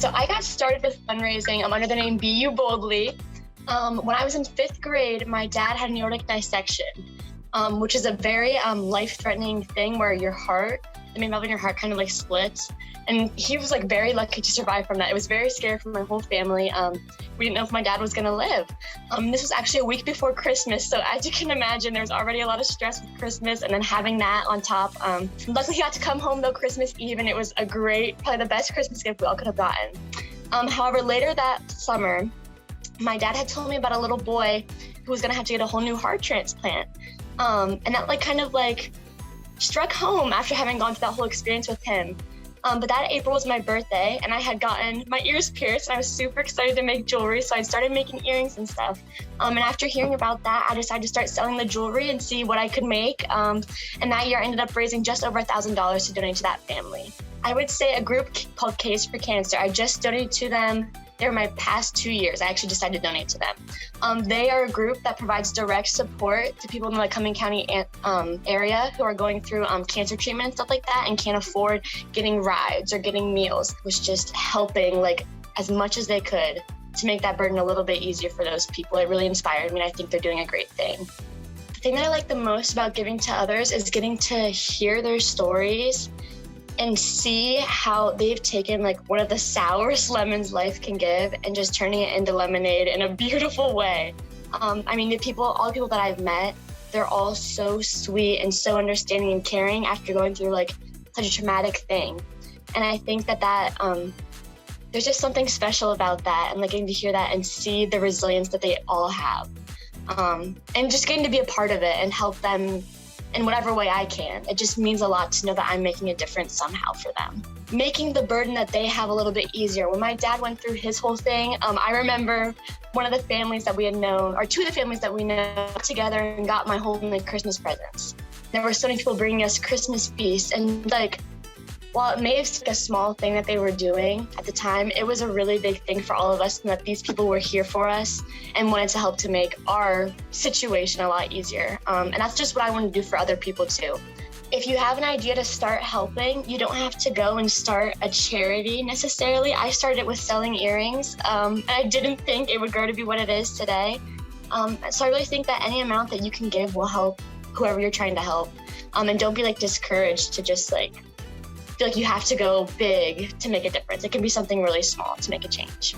So I got started with fundraising under the name Be You Boldly. When I was in 5th grade, my dad had an aortic dissection, which is a very life-threatening thing where the main valve in your heart kind of like splits. And he was like very lucky to survive from that. It was very scary for my whole family. We didn't know if my dad was gonna live. This was actually a week before Christmas. So as you can imagine, there was already a lot of stress with Christmas, and then having that on top. Luckily he got to come home though Christmas Eve, and it was probably the best Christmas gift we all could have gotten. However, later that summer, my dad had told me about a little boy who was gonna have to get a whole new heart transplant. And that kind of struck home after having gone through that whole experience with him. But that April was my birthday, and I had gotten my ears pierced, and I was super excited to make jewelry, so I started making earrings and stuff. And after hearing about that, I decided to start selling the jewelry and see what I could make. And that year I ended up raising just over $1,000 to donate to that family. I would say a group called Case for Cancer. I just donated to them. They were my past 2 years. I actually decided to donate to them. They are a group that provides direct support to people in the Cumming County area who are going through cancer treatment and stuff like that and can't afford getting rides or getting meals. It was just helping as much as they could to make that burden a little bit easier for those people. It really inspired me, and I think they're doing a great thing. The thing that I like the most about giving to others is getting to hear their stories and see how they've taken one of the sourest lemons life can give and just turning it into lemonade in a beautiful way. All the people that I've met, they're all so sweet and so understanding and caring after going through such a traumatic thing. And I think that there's just something special about that, and getting to hear that and see the resilience that they all have. And just getting to be a part of it and help them in whatever way I can. It just means a lot to know that I'm making a difference somehow for them. Making the burden that they have a little bit easier. When my dad went through his whole thing, I remember one of the families that we had known, or two of the families that we know, got together and got my whole Christmas presents. There were so many people bringing us Christmas feasts, and while it may have seemed a small thing that they were doing at the time, it was a really big thing for all of us, and that these people were here for us and wanted to help to make our situation a lot easier. And that's just what I want to do for other people too. If you have an idea to start helping, you don't have to go and start a charity necessarily. I started with selling earrings, and I didn't think it would grow to be what it is today. So I really think that any amount that you can give will help whoever you're trying to help. And don't be discouraged to just feel like you have to go big to make a difference. It can be something really small to make a change.